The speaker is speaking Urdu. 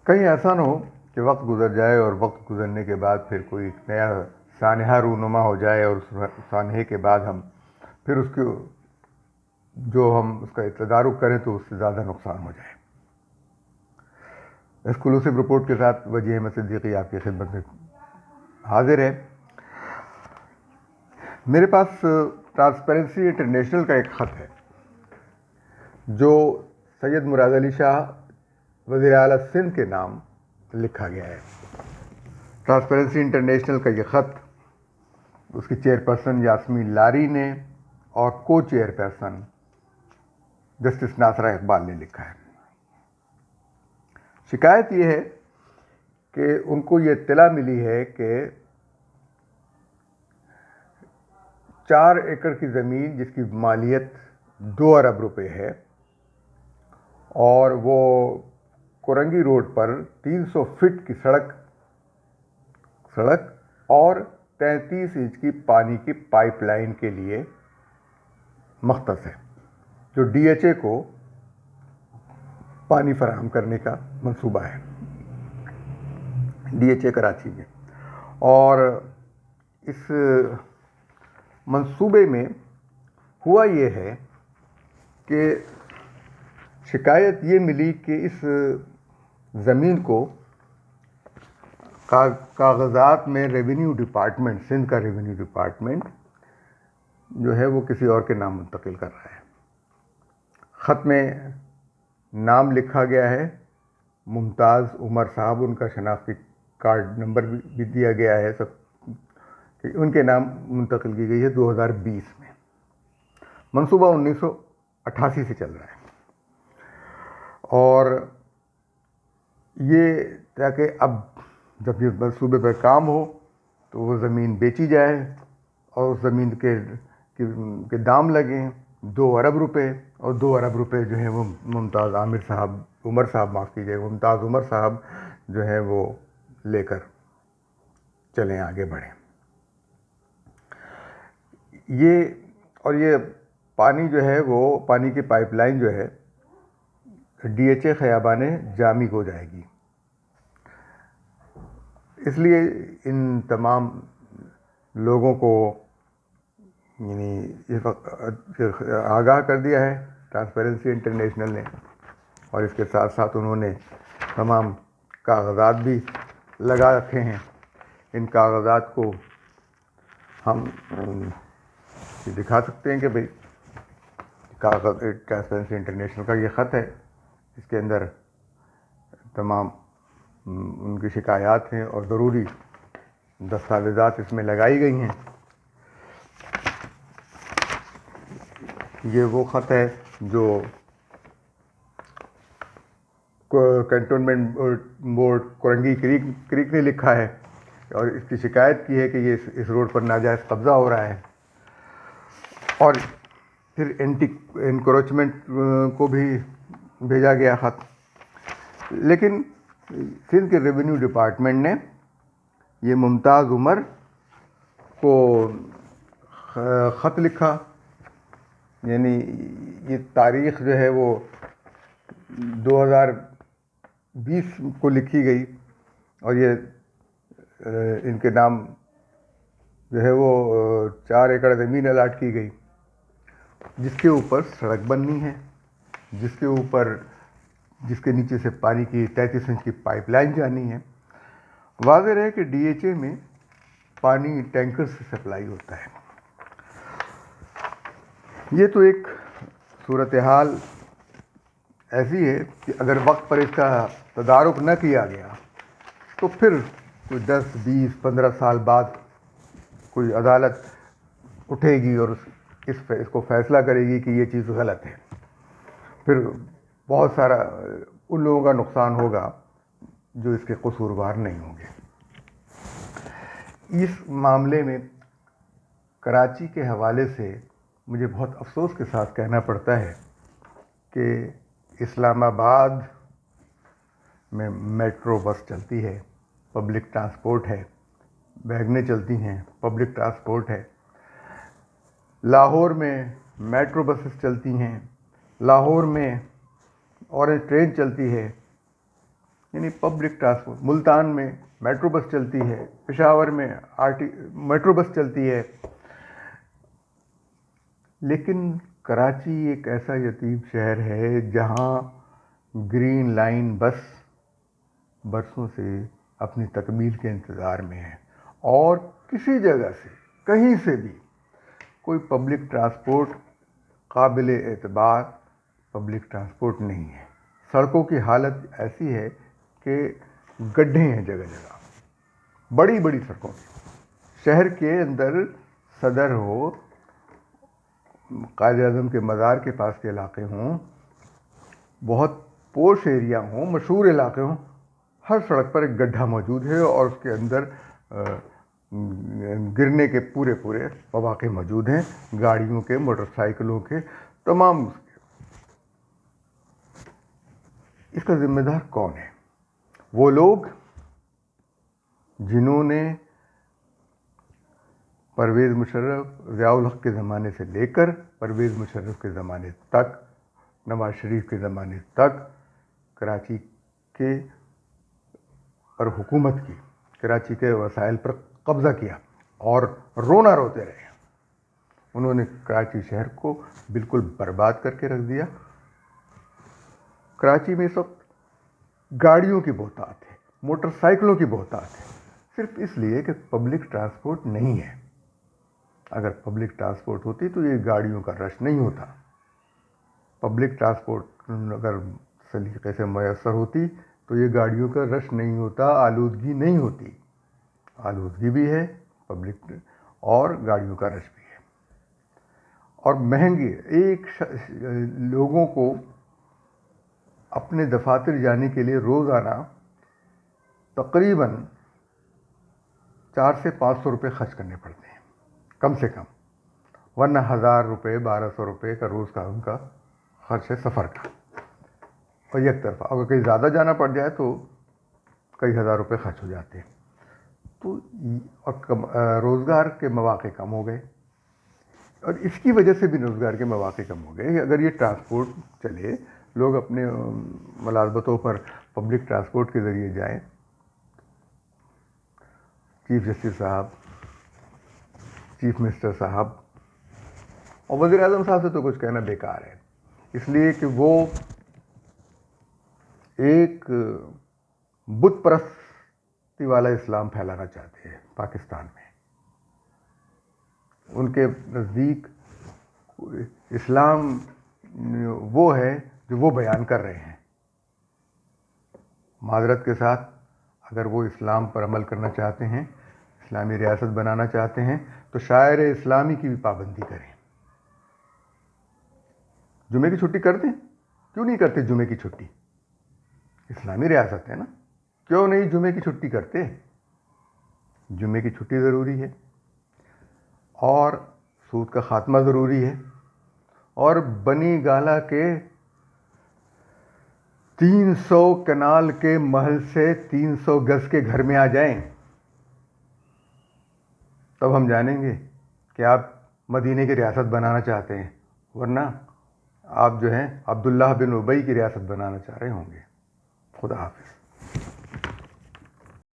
کہیں ایسا نہ ہو کہ وقت گزر جائے اور وقت گزرنے کے بعد پھر کوئی نیا سانحہ رونما ہو جائے اور اس سانحے کے بعد ہم پھر اس کو ہم اس کا تدارک کریں تو اس سے زیادہ نقصان ہو جائے۔ ایکسکلوسیو رپورٹ کے ساتھ وجیہ احمد صدیقی آپ کی خدمت میں حاضر ہے۔ میرے پاس ٹرانسپیرنسی انٹرنیشنل کا ایک خط ہے جو سید مراد علی شاہ وزیر اعلیٰ سندھ کے نام لکھا گیا ہے۔ ٹرانسپیرنسی انٹرنیشنل کا یہ خط اس کی چیئرپرسن یاسمین لاری نے اور کو چیئرپرسن جسٹس ناصرہ اقبال نے لکھا ہے۔ شکایت یہ ہے کہ ان کو یہ اطلاع ملی ہے کہ 4 ایکڑ کی زمین جس کی مالیت 2 ارب روپے ہے اور وہ کورنگی روڈ پر 300 فٹ کی سڑک اور 33 انچ کی پانی کی پائپ لائن کے لیے مختص ہے، جو ڈی ایچ اے کو پانی فراہم کرنے کا منصوبہ ہے، ڈی ایچ اے کراچی میں۔ اور اس منصوبے میں ہوا یہ ہے کہ شکایت یہ ملی کہ اس زمین کو کاغذات میں ریونیو ڈپارٹمنٹ، سندھ کا ریونیو ڈپارٹمنٹ جو ہے وہ کسی اور کے نام منتقل کر رہا ہے۔ خط میں نام لکھا گیا ہے ممتاز عمر صاحب، ان کا شناختی کارڈ نمبر بھی دیا گیا ہے، سب کہ ان کے نام منتقل کی گئی ہے 2020 میں۔ منصوبہ 1988 سے چل رہا ہے اور یہ تاکہ اب جب یہ منصوبے پر کام ہو تو وہ زمین بیچی جائے اور اس زمین کے دام لگیں 2 ارب روپے، اور 2 ارب روپے جو ہیں وہ ممتاز عمر صاحب جو ہے وہ لے کر چلیں، آگے بڑھیں۔ یہ پانی جو ہے وہ پانی کی پائپ لائن جو ہے ڈی ایچ اے خیابان جامی کو جائے گی۔ اس لیے ان تمام لوگوں کو آگاہ کر دیا ہے ٹرانسپیرنسی انٹرنیشنل نے، اور اس کے ساتھ ساتھ انہوں نے تمام کاغذات بھی لگا رکھے ہیں۔ ان کاغذات کو ہم دکھا سکتے ہیں کہ بھئی ٹرانسپیرنسی انٹرنیشنل کا یہ خط ہے، اس کے اندر تمام ان کی شکایات ہیں اور ضروری دستاویزات اس میں لگائی گئی ہیں۔ یہ وہ خط ہے جو کنٹونمنٹ بورڈ کورنگی کریک نے لکھا ہے اور اس کی شکایت کی ہے کہ یہ اس روڈ پر ناجائز قبضہ ہو رہا ہے، اور پھر اینٹی انکروچمنٹ کو بھی بھیجا گیا خط۔ لیکن سندھ کے ریونیو ڈپارٹمنٹ نے یہ ممتاز عمر کو خط لکھا، یعنی یہ تاریخ جو ہے وہ 2020 کو لکھی گئی، اور یہ ان کے نام جو ہے وہ 4 ایکڑ زمین الاٹ کی گئی جس کے اوپر سڑک بننی ہے، جس کے نیچے سے پانی کی 33 انچ کی پائپ لائن جانی ہے۔ واضح ہے کہ ڈی ایچ اے میں پانی ٹینکر سے سپلائی ہوتا ہے۔ یہ تو ایک صورتحال ایسی ہے کہ اگر وقت پر اس کا تدارک نہ کیا گیا تو پھر کوئی 10 20 15 سال بعد کوئی عدالت اٹھے گی اور اس کو فیصلہ کرے گی کہ یہ چیز غلط ہے، پھر بہت سارا ان لوگوں کا نقصان ہوگا جو اس کے قصوروار نہیں ہوں گے۔ اس معاملے میں کراچی کے حوالے سے مجھے بہت افسوس کے ساتھ کہنا پڑتا ہے کہ اسلام آباد میں میٹرو بس چلتی ہے، پبلک ٹرانسپورٹ ہے، ویگنیں چلتی ہیں، پبلک ٹرانسپورٹ ہے۔ لاہور میں میٹرو بسز چلتی ہیں، لاہور میں اورنج ٹرین چلتی ہے، یعنی پبلک ٹرانسپورٹ. ملتان میں میٹرو بس چلتی ہے, پشاور میں میٹرو بس چلتی ہے, لیکن کراچی ایک ایسا یتیم شہر ہے جہاں گرین لائن بس برسوں سے اپنی تکمیل کے انتظار میں ہے, اور کسی جگہ سے کہیں سے بھی کوئی پبلک ٹرانسپورٹ قابل اعتبار پبلک ٹرانسپورٹ نہیں ہے. سڑکوں کی حالت ایسی ہے کہ گڈھے ہیں جگہ جگہ, بڑی بڑی سڑکوں کی. شہر کے اندر صدر ہو, قائد اعظم کے مزار کے پاس کے علاقے ہوں, بہت پوش ایریا ہوں, مشہور علاقے ہوں, ہر سڑک پر ایک گڈھا موجود ہے اور اس کے اندر گرنے کے پورے مواقع موجود ہیں, گاڑیوں کے, موٹر سائیکلوں کے, تمام. اس کا ذمہ دار کون ہے؟ وہ لوگ جنہوں نے پرویز مشرف, ضیاء الحق کے زمانے سے لے کر پرویز مشرف کے زمانے تک, نواز شریف کے زمانے تک کراچی کے پر حکومت کی, کراچی کے وسائل پر قبضہ کیا اور رونا روتے رہے. انہوں نے کراچی شہر کو بالکل برباد کر کے رکھ دیا. کراچی میں اس وقت گاڑیوں کی بہتات ہے, موٹر سائیکلوں کی بہتات ہے, صرف اس لیے کہ پبلک ٹرانسپورٹ نہیں ہے. اگر پبلک ٹرانسپورٹ ہوتی تو یہ گاڑیوں کا رش نہیں ہوتا. پبلک ٹرانسپورٹ اگر سلیقے سے میسر ہوتی تو یہ گاڑیوں کا رش نہیں ہوتا, آلودگی نہیں ہوتی. آلودگی بھی ہے پبلک اور گاڑیوں کا رش بھی ہے. اور مہنگی, ایک لوگوں کو اپنے دفاتر جانے کے لیے روزانہ تقریباً 400 سے 500 روپے خرچ کرنے پڑتے ہیں کم سے کم, ورنہ 1000 روپے 1200 روپے کا روز کا ان کا خرچ ہے سفر کا. اور یک طرفہ اگر کہیں زیادہ جانا پڑ جائے تو کئی ہزار روپے خرچ ہو جاتے ہیں. تو روزگار کے مواقع کم ہو گئے, اور اس کی وجہ سے بھی روزگار کے مواقع کم ہو گئے. اگر یہ ٹرانسپورٹ چلے, لوگ اپنے ملازمتوں پر پبلک ٹرانسپورٹ کے ذریعے جائیں. چیف جسٹس صاحب, چیف منسٹر صاحب اور وزیر اعظم صاحب سے تو کچھ کہنا بیکار ہے, اس لیے کہ وہ ایک بت پرستی والا اسلام پھیلانا چاہتے ہیں پاکستان میں. ان کے نزدیک اسلام وہ ہے جو وہ بیان کر رہے ہیں. معذرت کے ساتھ, اگر وہ اسلام پر عمل کرنا چاہتے ہیں, اسلامی ریاست بنانا چاہتے ہیں, تو شاعر اسلامی کی بھی پابندی کریں. جمعے کی چھٹی کر دیں, کیوں نہیں کرتے جمعے کی چھٹی؟ اسلامی ریاست ہے نا, کیوں نہیں جمعے کی چھٹی کرتے؟ جمعے کی چھٹی ضروری ہے, اور سود کا خاتمہ ضروری ہے, اور بنی گالہ کے 300 کنال کے محل سے 300 گز کے گھر میں آ جائیں, تب ہم جانیں گے کہ آپ مدینے کی ریاست بنانا چاہتے ہیں, ورنہ آپ جو ہیں عبداللہ بن ابی کی ریاست بنانا چاہ رہے ہوں گے. خدا حافظ.